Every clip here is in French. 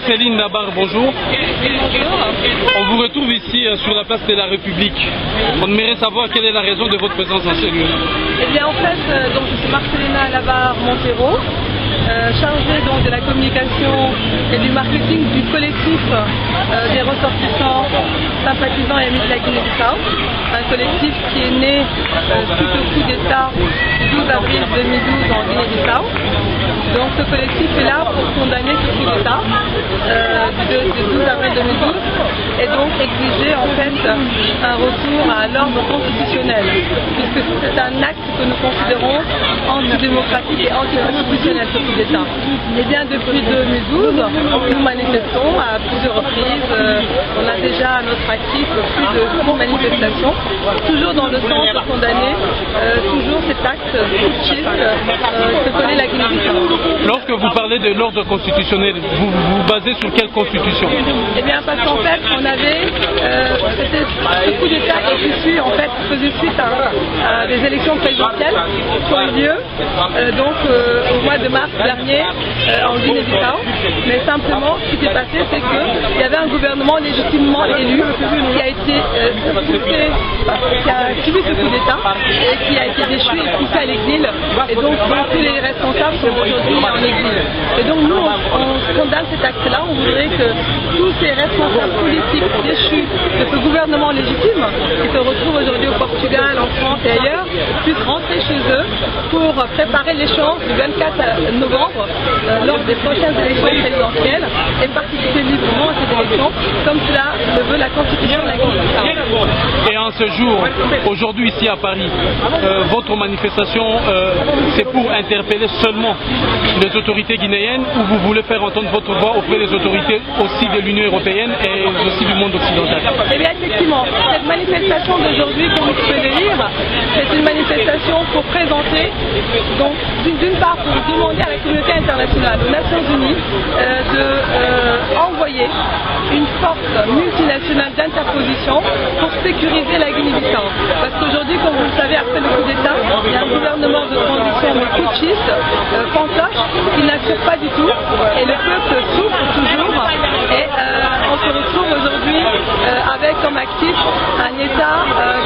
Céline Nabar, bonjour. On vous retrouve ici sur la place de la République. On aimerait savoir quelle est la raison de votre présence en cellule. Eh bien en fait, donc, je suis Marcelina Nabar Montero, chargée donc, de la communication et du marketing du collectif des ressortissants sympathisants et amis de la Guinée-Bissau. Un collectif qui est né suite au coup d'État du 12 avril 2012 en Guinée-Bissau. Donc ce collectif est là pour condamner ce coup d'État du 12 avril 2012 et donc exiger en fait un retour à l'ordre constitutionnel, puisque c'est un acte que nous considérons antidémocratique et anticonstitutionnel, ce coup d'État. Et bien depuis 2012, nous manifestons à plusieurs reprises, on a déjà à notre actif plus de 6 manifestations, toujours dans le sens de condamner toujours cet acte putschiste que connaît la Guinée-Bissau. Lorsque vous parlez de l'ordre constitutionnel, vous vous basez sur quelle constitution? Eh bien parce qu'en fait, on avait, ce coup d'État est issu, en fait, faisait suite à des élections présidentielles qui ont eu lieu au mois de mars dernier en Guinée-Bissau. Mais simplement, ce qui s'est passé, c'est qu'il y avait un gouvernement légitimement élu qui a été qui a subi ce coup d'État et qui a été déchu et poussé à l'exil. Et donc, tous les responsables sont aujourd'hui en exil. Et donc, nous, on condamne cet acte-là. On voudrait que tous ces responsables politiques déchus de ce gouvernement légitime, qui se retrouvent aujourd'hui au Portugal, en France et ailleurs, puissent rentrer chez eux pour préparer l'échéance du 24 novembre lors des prochaines élections présidentielles et participer librement à ces élections, comme cela le veut la Constitution de la Guinée-Bissau. Et en ce jour, aujourd'hui ici à Paris, votre manifestation, c'est pour interpeller seulement les autorités guinéennes ou vous voulez faire entendre votre voix auprès des autorités aussi de l'Union européenne et aussi du monde occidental? Eh bien effectivement, cette manifestation d'aujourd'hui, comme vous pouvez le lire, c'est une manifestation pour présenter, donc d'une part pour demander à la communauté internationale, aux Nations Unies, d'envoyer une force multinationale d'interposition pour sécuriser la Guinée-Bissau. Parce qu'aujourd'hui, comme vous le savez, après le coup d'État, il y a un gouvernement de transition putschiste, fantoche, qui n'assure pas du tout, et le peuple souffre toujours, et on se retrouve aujourd'hui avec comme actif un État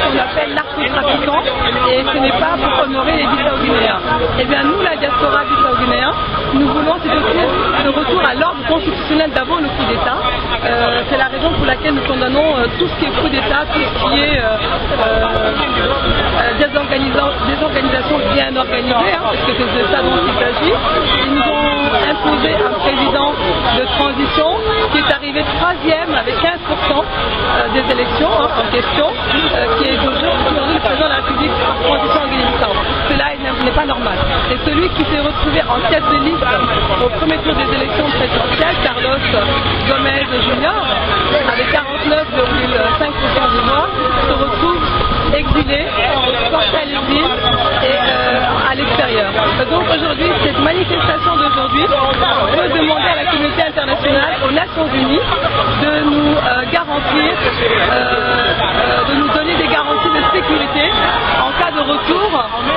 qu'on appelle narcotrafiquant, et ce n'est pas pour honorer les Bissau-Guinéens. Eh bien nous, la diaspora Bissau-Guinéen, nous voulons ce retour à l'ordre constitutionnel d'avant le coup d'État. C'est la raison pour laquelle nous condamnons tout ce qui est coup d'État, tout ce qui est des organisations bien organisées, parce que c'est de ça dont il s'agit. Ils nous ont imposé un président de transition qui est arrivé 3e avec 15% des élections en question, qui est aujourd'hui le président de la République en transition en Guinée-Bissau. Cela n'est pas normal. Et celui qui s'est retrouvé en tête de liste au premier tour des élections présidentielles, Carlos Gomez Jr., avec 49,5% des voix, se retrouve exilé, porté à l'exil et à l'extérieur. Donc aujourd'hui, cette manifestation d'aujourd'hui veut demander à la communauté internationale, aux Nations Unies, de nous garantir, de nous donner des garanties de sécurité en cas de retour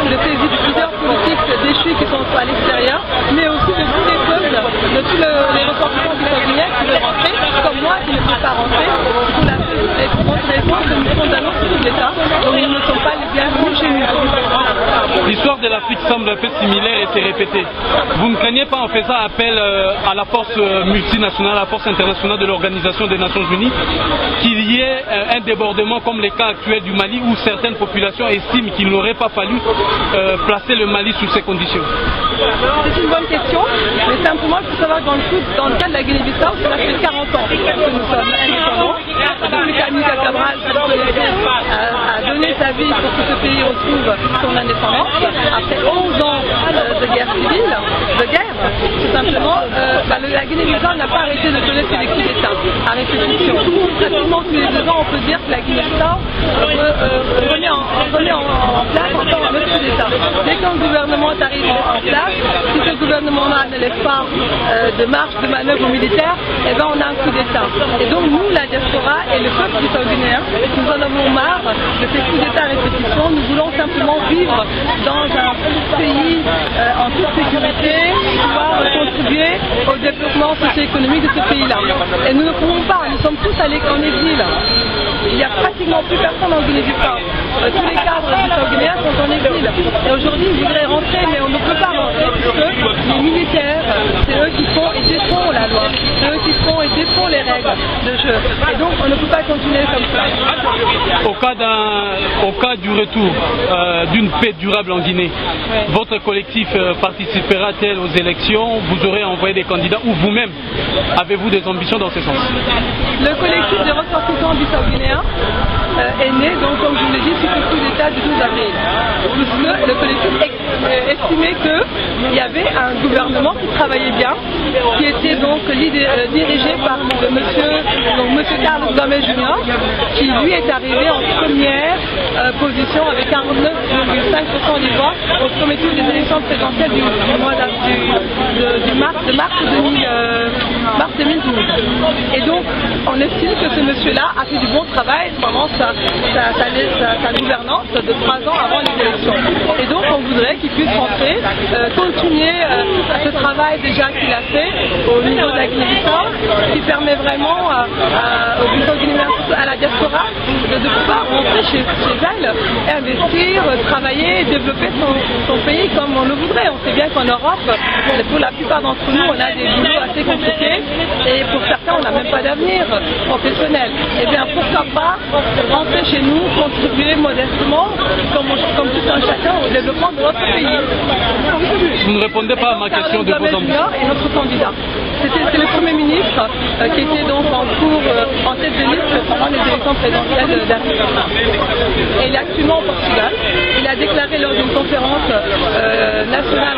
de ces leaders politiques déchus qui sont à l'extérieur, mais aussi de tous les peuples, de tous les ressortissants guinéens qui veulent rentrer, comme moi qui ne peux pas rentrer, pour la raison que nous condamnons ce coup d'État, donc nous ne sommes pas les bienvenus chez nous. L'histoire de l'Afrique semble un peu similaire et s'est répétée. Vous ne craignez pas en faisant appel à la force multinationale, à la force internationale de l'Organisation des Nations Unies, qu'il y ait un débordement comme les cas actuels du Mali où certaines populations estiment qu'il n'aurait pas fallu placer le Mali sous ces conditions? C'est une bonne question, mais simplement il faut savoir que dans le cas de la Guinée-Bissau, cela fait 40 ans que nous sommes indépendants. Depuis qu'Amilcar Cabral a donné sa vie pour que ce pays retrouve son indépendance, après 11 ans de guerre civile, tout simplement, la Guinée-Bissau n'a pas arrêté de donner ses coups d'État à répétition. Pratiquement tous les 2 ans, on peut dire que la Guinée-Bissau remet en place encore un autre coup d'État. Dès qu'un gouvernement arrive en place, si ce gouvernement-là ne laisse pas de marge de manœuvre militaire, eh ben on a un coup d'État. Et donc nous, la diaspora et le peuple bissau-guinéen, nous nous en avons marre de ces coups d'État à répétition. Nous voulons simplement vivre dans un pays en toute sécurité, pouvoir contribuer au développement socio-économique de ce pays-là. Et nous ne pouvons pas, nous sommes tous en exil. Il n'y a pratiquement plus personne en Guinée-Bissau. Tous les cadres bissau-guinéens sont en exil. Et aujourd'hui, ils voudraient rentrer, mais on ne peut pas rentrer puisque les militaires, c'est eux qui font et défont la loi. C'est eux qui font et défont les règles de jeu. Et donc, on ne peut pas continuer comme ça. Au cas du retour d'une paix durable en Guinée, votre collectif participera-t-il aux élections? Vous aurez envoyé des candidats ou vous-même avez-vous des ambitions dans ce sens? Le collectif de ressortissants bissau-guinéens est né, donc, comme je vous l'ai dit, suite au coup d'État du 12 avril. Puisque le collectif estimait qu'il y avait un gouvernement qui travaillait bien, qui était donc dirigé par monsieur Carlos Gomes Jr., qui lui est arrivé en première position avec 49,5% des voix au premier tour des élections présidentielles du mois de mars 2012. Et donc, on estime que ce monsieur-là a fait du bon travail pendant sa gouvernance de 3 ans avant les élections. Et donc, on voudrait qu'il puisse rentrer, continuer ce travail déjà qu'il a fait au niveau de la Guinée-Bissau, qui permet vraiment aux Bissau-Guinéens, à la diaspora, de pouvoir rentrer chez elle et investir, travailler, développer son pays comme on le voudrait. On sait bien qu'en Europe, pour la plupart d'entre nous, on a des boulots assez compliqués et pour certains, on n'a même pas d'avenir professionnel. Et bien, pourquoi pas rentrer chez nous, contribuer modestement, comme tout un chacun, au développement de notre pays. Vous ne répondez pas à ma question de vos ambitions. Et notre candidat. C'est le Premier ministre qui était donc en cours, en tête de liste pendant les élections présidentielles d'avril. Et il est actuellement au Portugal. Il a déclaré lors d'une conférence nationale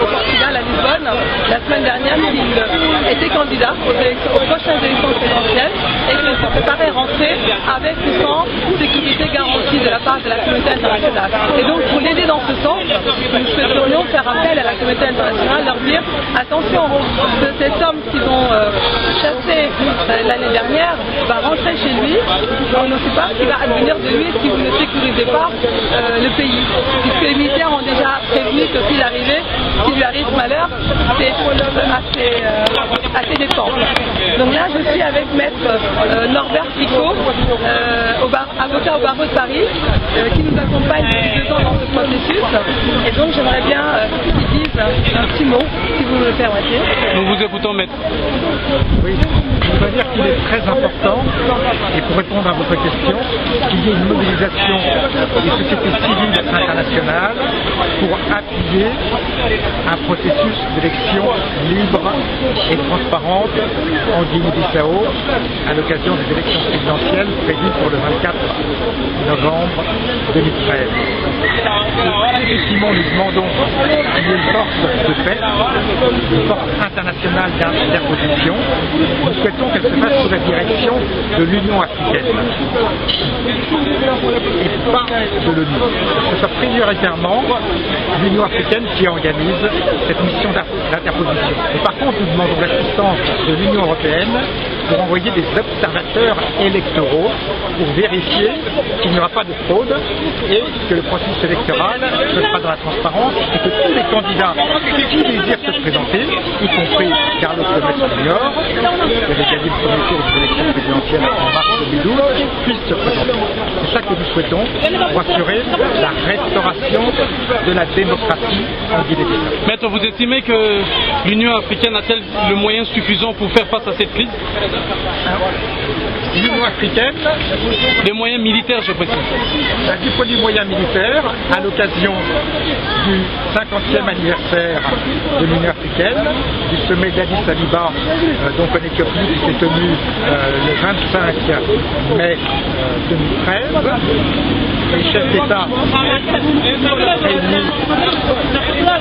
au Portugal, à Lisbonne, la semaine dernière, qu'il était candidat aux prochaines élections présidentielles et qu'il se préparait à rentrer avec ou sans sécurité garantie de la part de la communauté internationale. Et donc, pour l'aider dans ce sens, nous souhaiterions faire appel à la communauté internationale, leur dire attention, cet homme qu'ils ont chassé l'année dernière va rentrer chez lui, on ne sait pas ce qui va advenir de lui si vous ne sécurisez pas le pays. Puisque les militaires ont déjà prévenu que s'il lui arrive malheur, c'est assez dépend. Donc là, je suis avec maître Norbert Picot, avocat au barreau de Paris, qui nous accompagne depuis 2 ans dans ce processus. Et donc, j'aimerais bien qu'il dise un petit mot, si vous me le permettez. Nous vous écoutons, maître. Oui, je dois dire qu'il est très important, et pour répondre à votre question, qu'il y ait une mobilisation des sociétés civiles internationales pour appuyer un processus d'élection libre et transparente en Guinée-Bissau à l'occasion des élections présidentielles prévues pour le 24 novembre 2013. Et effectivement, nous demandons qu'il y ait une force de paix, une force internationale d'interposition. Nous souhaitons qu'elle se fasse sous la direction de l'Union africaine et pas de l'ONU. Ce soit prioritairement l'Union africaine qui organise cette mission d'interposition. Et par contre, nous demandons l'assistance de l'Union européenne pour envoyer des observateurs électoraux pour vérifier qu'il n'y aura pas de fraude et que le processus électoral se fera dans la transparence et que tous les candidats qui désirent se présenter, y compris Carlos Gomes Jr., qui avait gagné le premier tour des élections présidentielles en mars 2012, puissent se présenter. C'est ça que nous souhaitons pour assurer la restauration de la démocratie en Guinée-Bissau. Maître, vous estimez que l'Union africaine a-t-elle le moyen suffisant pour faire face à cette crise? L'Union africaine, des moyens militaires, je précise. Du point de vue moyen militaire, à l'occasion du 50e anniversaire de l'Union africaine, du sommet d'Addis Abeba, donc en Éthiopie, qui s'est tenu le 25 mai 2013, les chefs d'État réunis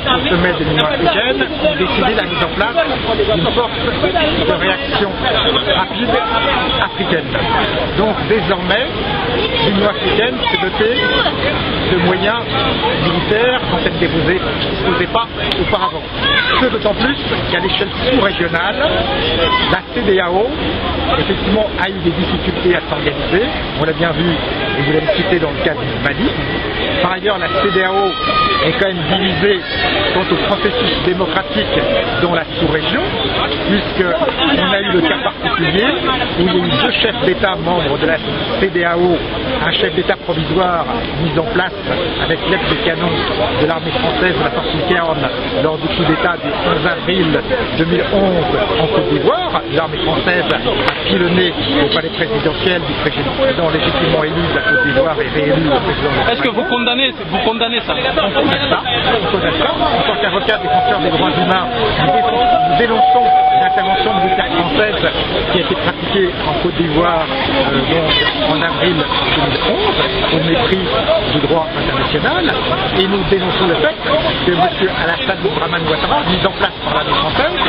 au sommet de l'Union africaine ont décidé de la mise en place d'une force de réaction rapide africaine. Donc désormais, l'Union africaine s'est dotée de moyens militaires dont elle ne disposait pas auparavant. Ce d'autant plus qu'à l'échelle sous-régionale, la CEDEAO effectivement a eu des difficultés à s'organiser. On l'a bien vu et vous l'avez cité dans le cas du Mali. Par ailleurs, la CEDEAO est quand même divisée quant au processus démocratique dans la sous-région, puisqu'on a eu le cas particulier où il y a eu 2 chefs d'État membres de la CEDEAO, un chef d'État provisoire mis en place avec l'aide des canons de l'armée française de la force Cairn lors du coup d'État du 11 avril 2011 en Côte d'Ivoire. L'armée française a pilonné au palais présidentiel du président légitimement élu de la Côte d'Ivoire et réélu le président. Est-ce que vous condamnez ça? On condamne ça. En tant qu'avocat défenseur des droits humains, nous dénonçons l'intervention militaire française qui a été pratiquée en Côte d'Ivoire en avril 2011 au mépris du droit international, et nous dénonçons le fait que M. Alassane Dramane Ouattara, mis en place par l'armée française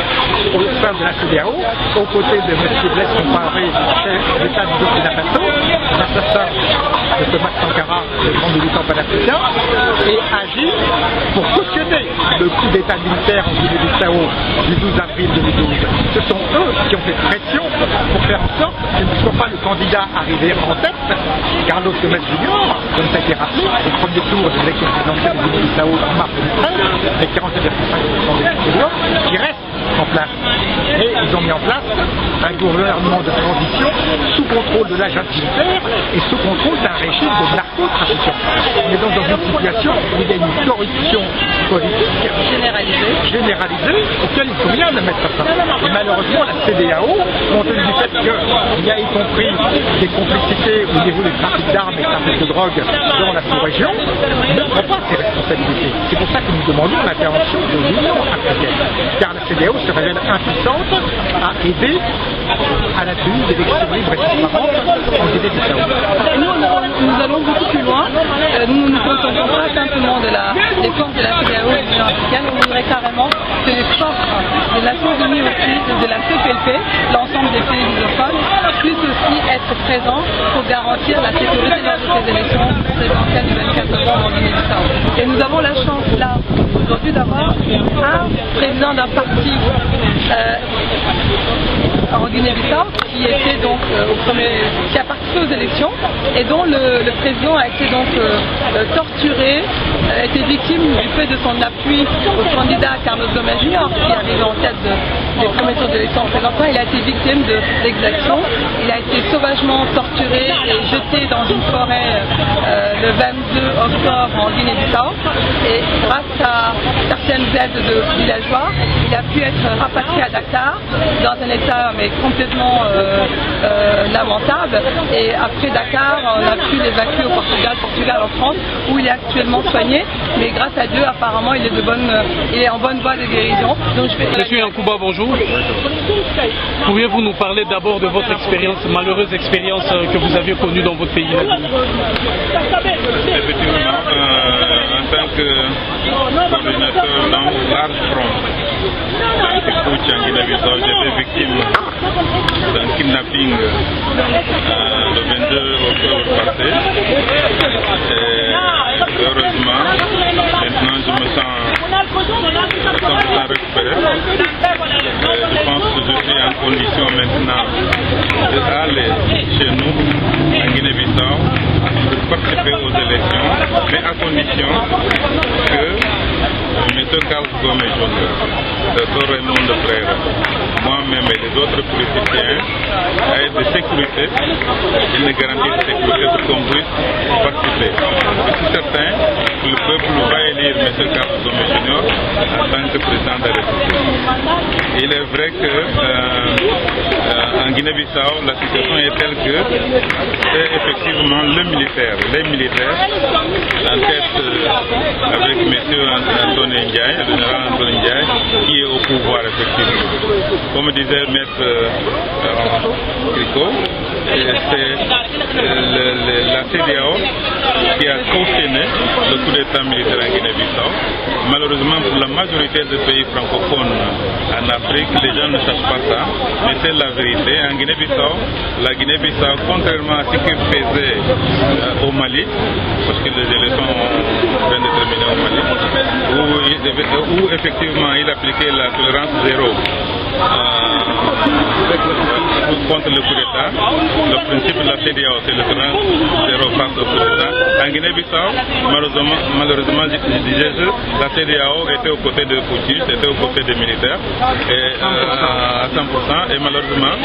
au sein de la CEDEAO, aux côtés de M. Blaise Compaoré, chef d'État du Burkina Faso, l'assassin de Thomas Sankara, le grand militant panafricain, et agit pour cautionner le coup d'État militaire en Guinée-Bissau du 12 avril 2012. Ce sont eux qui ont fait pression pour faire en sorte qu'il ne soit pas le candidat arrivé en tête, Carlos Gomez Junior, comme ça a été rappelé, au premier tour de l'élection présidentielle de Guinée-Bissau en mars 2013, avec 47,5% des voix, qui reste en place. Et ils ont mis en place un gouvernement de transition sous contrôle de l'agent militaire et sous contrôle d'un régime de narcotrafiquants. On est donc dans une situation où il y a une corruption politique généralisée auquel il convient de mettre fin. Et malheureusement, la CEDEAO, compte tenu du fait qu'il y a y compris des complicités au niveau du trafic d'armes et du trafic de drogue dans la sous-région, ne prend pas ses responsabilités. C'est pour ça que nous demandons l'intervention de l'Union africaine. Car la CEDEAO se révèle impuissante à aider à la tenue d'élections libres et transparentes en Guinée-Bissau. Et nous allons beaucoup plus loin. Nous ne nous contentons pas simplement des forces de la CEDEAO et de l'Union africaine. On voudrait carrément que les forces des Nations Unies aussi, de la CPLP, l'ensemble des pays lusophones, puissent aussi être présents pour garantir la sécurité lors de ces élections présidentielles du 24 novembre en Guinée-Bissau. Et nous avons la chance là aujourd'hui d'avoir un président d'un parti en Guinée-Bissau qui était donc qui a participé aux élections et dont le président a été donc torturé, a été victime du fait de son appui au candidat Carlos Gomez Junior qui arrivait en tête des premiers tours d'élections présidentielles. Il a été victime d'exactions, il a été sauvagement torturé et jeté dans une forêt le 22 octobre en Guinée-Bissau, et grâce à certaines aides de villageois, il a pu être rapatrié à Dakar dans un état mais complètement lamentable, et après Dakar on a pu l'évacuer au Portugal en France où il est actuellement soigné, mais grâce à Dieu apparemment il est en bonne voie de guérison. Donc, Monsieur Yankouba, bonjour. Pourriez-vous nous parler d'abord de votre expérience, malheureuse expérience que vous aviez connue dans votre pays? Effectivement, en tant que coordinateur dans Large Front, en Guinée-Bissau, j'étais victime d'un kidnapping le 22 octobre passé. Et heureusement, maintenant je me sens 100% récupéré. Je pense que je suis en condition maintenant d'aller chez nous, en Guinée-Bissau, pour participer aux élections, mais à condition que M. Carlos Gomez Junior, Dr. Raymond Frère, moi-même et les autres politiciens aient de sécurité, une garantie de sécurité pour qu'on puisse participer. Je suis certain que le peuple va élire M. Carlos Gomez Junior en tant que président de la République. Il est vrai que en Guinée-Bissau, la situation est telle que c'est effectivement les militaires, en tête avec M. Antoine Ndiaye, le général Antoine Ndiaye, qui est au pouvoir effectivement. Comme disait Maître Cricot, c'est la CEDEAO qui a cautionné le coup d'État militaire en Guinée-Bissau. Malheureusement, pour la majorité des pays francophones en Afrique, les gens ne sachent pas ça, mais c'est la vérité. En Guinée-Bissau, la Guinée-Bissau, contrairement à ce qu'il faisait au Mali, parce que les élections ont bien déterminé au Mali, où effectivement il appliquait la tolérance zéro contre le coup d'État. Le principe de la CEDEAO, c'est le tolérance zéro face au coup d'État. En Guinée-Bissau, malheureusement, je disais que la CEDEAO était aux côtés de Poutine, était aux côtés des militaires, à 100%, et malheureusement,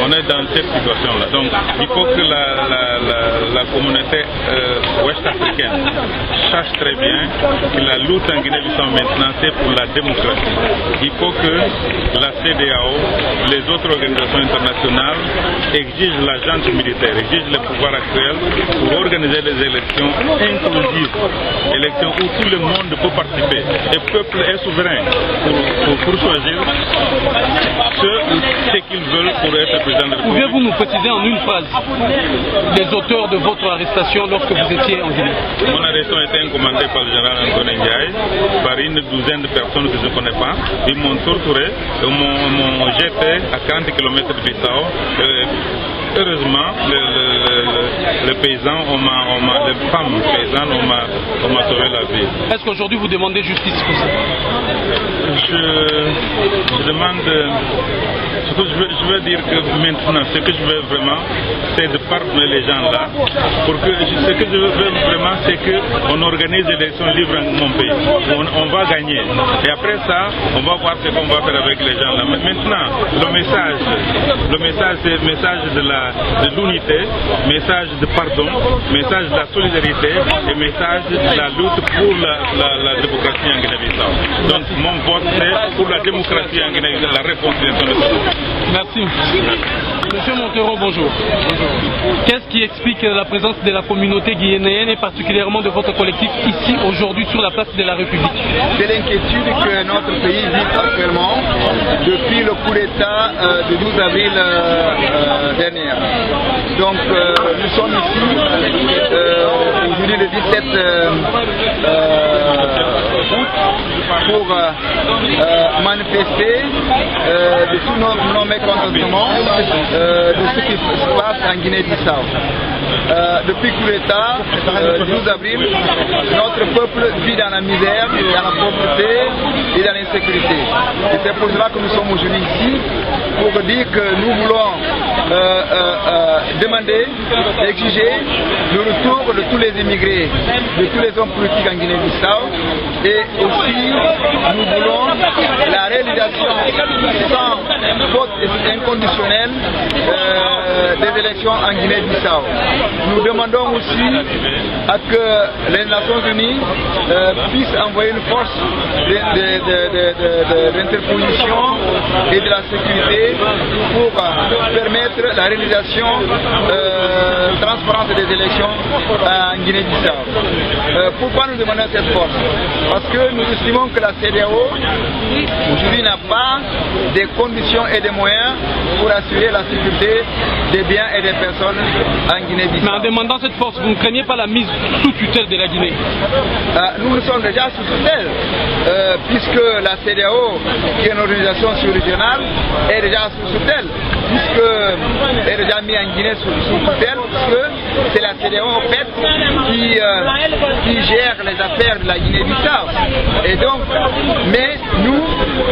on est dans cette situation-là. Donc, il faut que la communauté ouest-africaine sache très bien que la lutte en Guinée-Bissau maintenant, c'est pour la démocratie. Il faut que la CEDEAO, les autres organisations internationales exigent la junte militaire, exigent le pouvoir actuel pour organiser des élections inclusives, élections où tout le monde peut participer. Le peuple est souverain pour choisir ce qu'ils veulent pour être président de la République. Pouvez-vous nous préciser en une phrase les auteurs de votre arrestation lorsque vous étiez en Guinée? Mon arrestation a été commandée par le général Antoine Ndiaye, par une douzaine de personnes que je ne connais pas. Ils m'ont torturé, m'ont jeté à 40 km de Bissau. Heureusement, les paysans, les femmes paysannes, on m'a sauvé la vie. Est-ce qu'aujourd'hui vous demandez justice pour ça? Je demande, je veux dire que maintenant, ce que je veux vraiment, c'est de pardonner les gens là. Ce que je veux vraiment, c'est qu'on organise des élections libres dans mon pays. On va gagner. Et après ça, on va voir ce qu'on va faire avec les gens là. Mais maintenant, le message, c'est le message de l'unité, message de pardon, message de la solidarité et message de la lutte pour la démocratie en Guinée-Bissau. Donc mon vote c'est pour la démocratie en Guinée-Bissau, la réconciliation de tout. Merci. Monsieur Montero, bonjour. Qu'est-ce qui explique la présence de la communauté guinéenne et particulièrement de votre collectif ici aujourd'hui sur la place de la République? C'est l'inquiétude que notre pays vit actuellement depuis le coup d'État du 12 avril dernier. Donc nous sommes ici aujourd'hui le 17 août pour manifester de tous nos mécontentements de ce qui se passe en Guinée-Bissau. Depuis le coup d'État, le 12 avril, notre peuple vit dans la misère, dans la pauvreté et dans l'insécurité. Et c'est pour cela que nous sommes aujourd'hui ici, pour dire que nous voulons demander, exiger le retour de tous les immigrés, de tous les hommes politiques en Guinée-Bissau, et aussi nous voulons la réalisation sans vote inconditionnel des élections en Guinée-Bissau. Nous demandons aussi à que les Nations Unies puissent envoyer une force d'interposition et de la sécurité pour permettre la réalisation transparente des élections en Guinée-Bissau. Pourquoi nous demandons cette force? Parce que nous estimons que la CEDEAO aujourd'hui n'a pas des conditions et des moyens pour assurer la sécurité des biens et des personnes en Guinée-Bissau. Mais en demandant cette force, vous ne craignez pas la mise sous tutelle de la Guinée? Nous sommes déjà sous tutelle, puisque la CEDEAO, qui est une organisation sous-régionale, est déjà sous tutelle, puisque est déjà mis en Guinée sous tutelle, puisque c'est la CEDEAO en fait qui gère les affaires de la Guinée-Bissau. Et donc, mais nous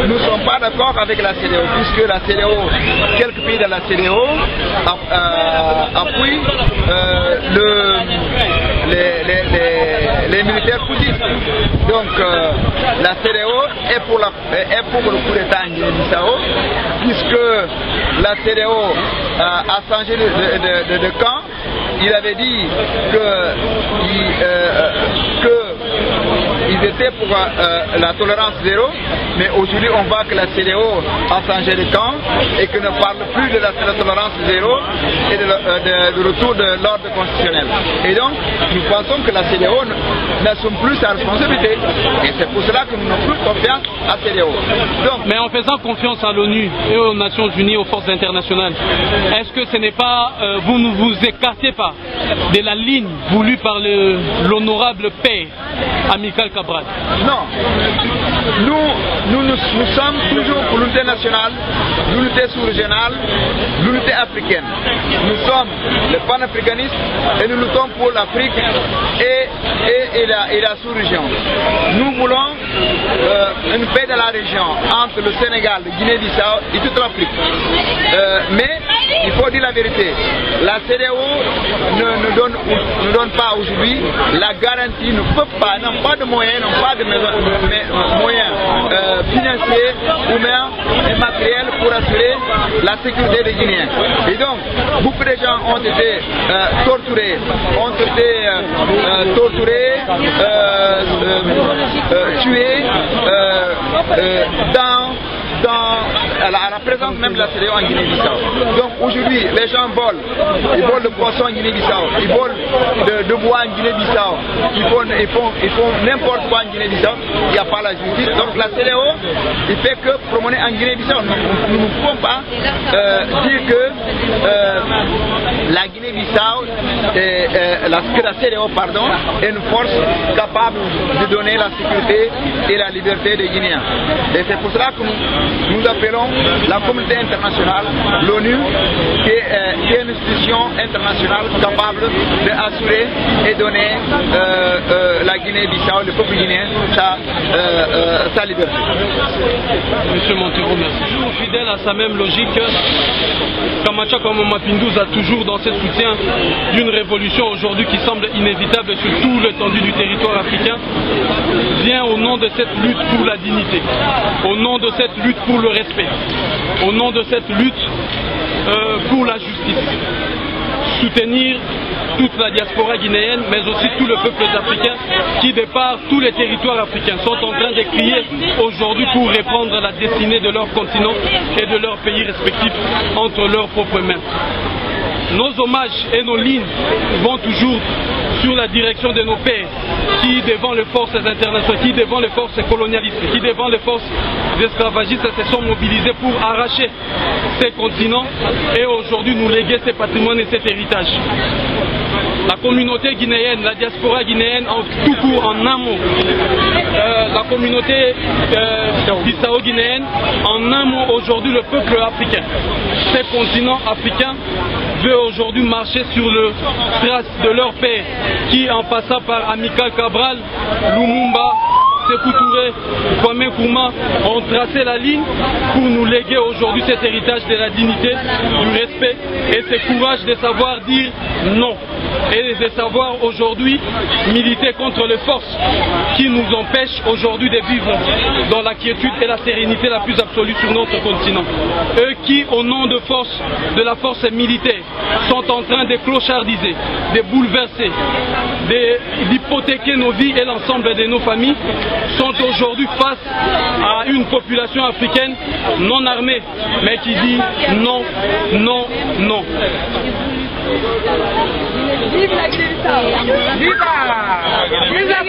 ne sommes pas d'accord avec la CEDEAO, puisque la CEDEAO, quelques pays dans la CEDEAO appuient les militaires poutistes. Donc la CEDEAO est pour le coup d'État en Guinée-Bissau, puisque la CEDEAO a changé de camp. Il avait dit qu'ils étaient pour la tolérance zéro, mais aujourd'hui on voit que la CEDEAO a changé de camp et que ne parle plus de la tolérance zéro et de retour de l'ordre constitutionnel. Et donc, nous pensons que la CEDEAO n'assume plus sa responsabilité. Et c'est pour cela que nous n'avons plus confiance à la CEDEAO. Mais en faisant confiance à l'ONU et aux Nations Unies, aux forces internationales, est-ce que ce n'est pas, vous ne vous écartez pas de la ligne voulue par l'honorable père Amical Cabral? Non. Nous sommes toujours pour l'unité nationale, l'unité sous-régionale, l'unité africaine. Nous sommes les panafricanistes et nous luttons pour l'Afrique et la sous-région. Nous voulons une paix dans la région entre le Sénégal, le Guinée-Bissau et toute l'Afrique. Mais il faut dire la vérité, la CEDEAO ne donne pas aujourd'hui la garantie, ne peut pas, n'ont pas de moyens, n'ont pas de moyens financiers ou même matériels pour assurer la sécurité des Guinéens. Et donc, beaucoup de gens ont été torturés, tués à la présence même de la CEDEAO en Guinée-Bissau. Donc aujourd'hui, les gens volent. Ils volent de poissons en Guinée-Bissau, ils volent de bois en Guinée-Bissau, ils font n'importe quoi en Guinée-Bissau, il n'y a pas la justice. Donc la CEDEAO, il fait que promener en Guinée-Bissau. Nous ne pouvons pas dire que la Guinée-Bissau, que la CEDEAO, pardon, est une force capable de donner la sécurité et la liberté des Guinéens. Et c'est pour cela que nous appelons la communauté internationale, l'ONU, qui est une institution internationale capable d'assurer et donner la Guinée-Bissau, le peuple guinéen, sa liberté. Monsieur Montero, merci. Toujours fidèle à sa même logique, Kamacha Mapindouz a toujours dans ce soutien d'une révolution aujourd'hui qui semble inévitable sur tout l'étendue du territoire africain, vient au nom de cette lutte pour la dignité, au nom de cette lutte pour le respect, au nom de cette lutte pour la justice. Soutenir toute la diaspora guinéenne, mais aussi tout le peuple africain qui, de par tous les territoires africains, sont en train de crier aujourd'hui pour reprendre la destinée de leur continent et de leur pays respectifs entre leurs propres mains. Nos hommages et nos lignes vont toujours sur la direction de nos pères qui, devant les forces internationales, qui devant les forces colonialistes, qui devant les forces esclavagistes se sont mobilisés pour arracher ces continents et aujourd'hui nous léguer ces patrimoines et cet héritage. La communauté guinéenne, la diaspora guinéenne en tout court, en un mot, la communauté bissau-guinéenne, en un mot aujourd'hui le peuple africain. Ce continent africain veut aujourd'hui marcher sur le trace de leur père qui, en passant par Amical Cabral, Lumumba, Sékou Touré, Kwame Nkrumah ont tracé la ligne pour nous léguer aujourd'hui cet héritage de la dignité, du respect et ce courage de savoir dire non et de savoir aujourd'hui militer contre les forces qui nous empêchent aujourd'hui de vivre dans la quiétude et la sérénité la plus absolue sur notre continent. Eux qui, au nom de la force militaire, sont en train de clochardiser, de bouleverser, d'hypothéquer nos vies et l'ensemble de nos familles, sont aujourd'hui face à une population africaine non armée, mais qui dit non, non, non. Vive la Guinée-Bissau! Viva! Vive la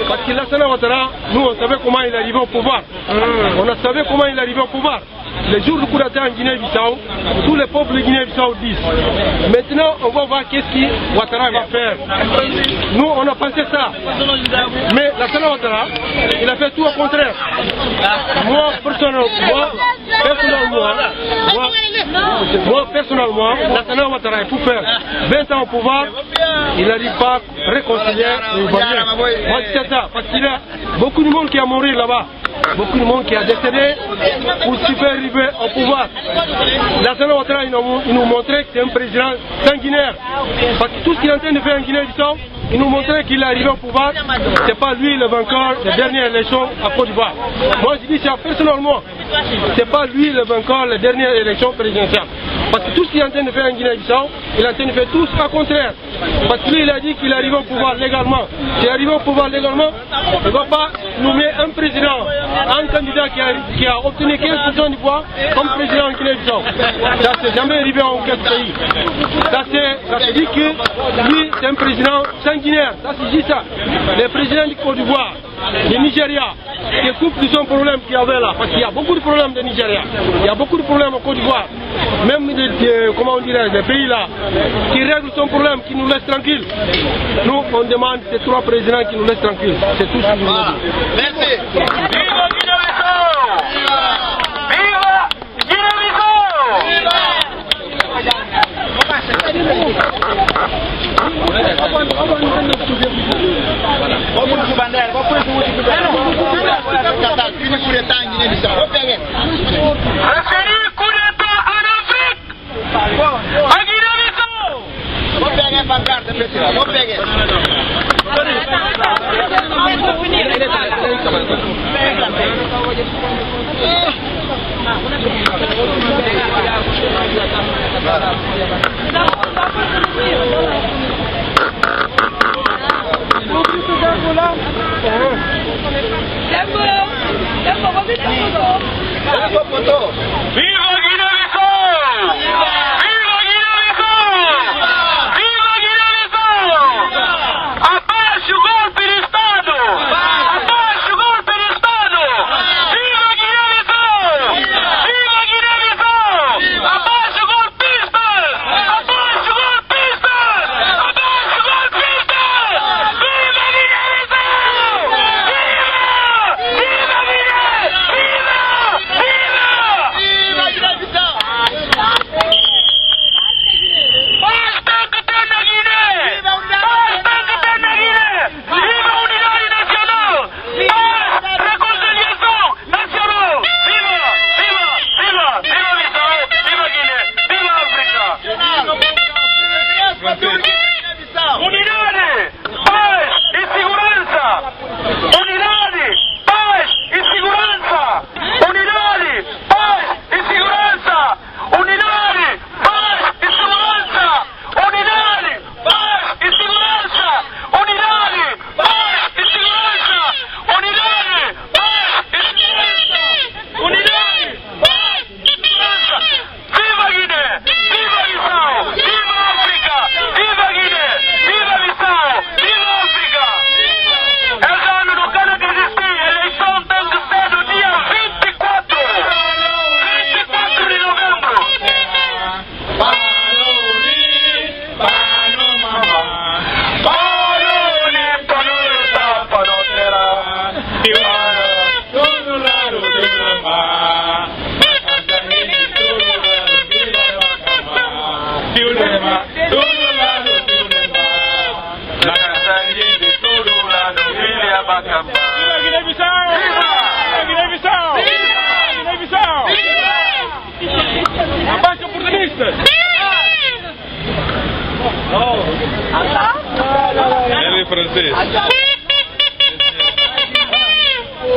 Parce qu'il Lassana Ouattara, nous on savait comment il arrivait au pouvoir. On a savait comment il arrivait au pouvoir. Les jours du coup d'État en Guinée-Bissau, tous les peuples de Guinée-Bissau disent. Maintenant, on va voir qu'est-ce que Ouattara va faire. Nous, on a pensé ça. Mais Lassana Ouattara, il a fait tout au contraire. Moi, personnellement, Lassana Ouattara, il faut faire 20 ans au pouvoir, il n'arrive pas à réconcilier les Ivoiriens. Moi c'est ça, parce qu'il y a beaucoup de monde qui a mouru là-bas, beaucoup de monde qui a décédé pour se faire arriver au pouvoir. Lassana Ouattara, il nous montrait que c'est un président sanguinaire, parce que tout ce qu'il est en train de faire en Guinée-Bissau, il nous montrait qu'il est arrivé au pouvoir, c'est pas lui le vainqueur des dernières élections à Côte d'Ivoire. Moi je dis ça personnellement, c'est pas lui le vainqueur des dernières élections présidentielles. Parce que tout ce qu'il est en train de faire en Guinée-Bissau, il est en train de faire tout ce qu'il contraire. Parce que lui il a dit qu'il est arrivé au pouvoir légalement. S'il est arrivé au pouvoir légalement, il ne va pas nommer un président, un candidat qui a obtenu 15% du pouvoir comme président en Guinée-Bissau. Ça c'est jamais arrivé en aucun pays. Ça se dit que lui c'est un président sanguinaire. Ça se dit ça. Le président du Côte d'Ivoire, du Nigeria, qui coupe de son problème qu'il y avait là. Parce qu'il y a beaucoup de problèmes de Nigeria. Il y a beaucoup de problèmes au Côte d'Ivoire. Même comment on dirait, les pays là, qui règlent son problème, qui nous laissent tranquilles. Nous, on demande ces trois présidents qui nous laissent tranquilles. C'est tout ce que nous voulons dire. Merci. Viva Guinée-Bissau! Viva Guinée-Bissau!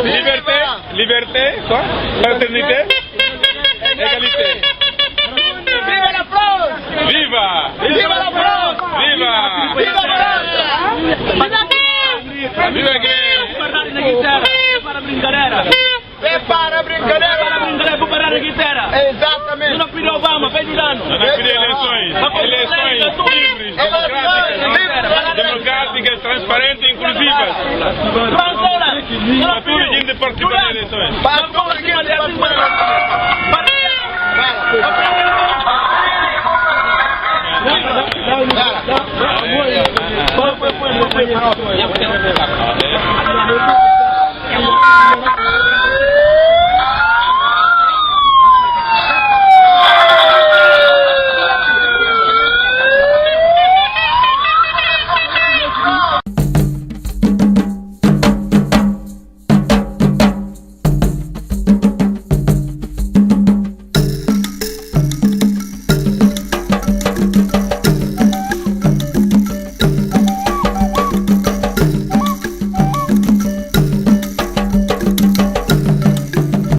Liberté, liberté, quoi? Fraternité, égalité. Viva la France! Viva! Viva la France! Viva! Viva la France! Viva che? Para brincadeira. Prepara a brincadeira! Para brincadeira, para parar a guitarra. Exatamente! Não pediu Obama, pede dano. Non ha finito eleições livres, democráticas, transparentes e inclusivas. Para tudo a gente participar das eleições. Para tudo a gente participar.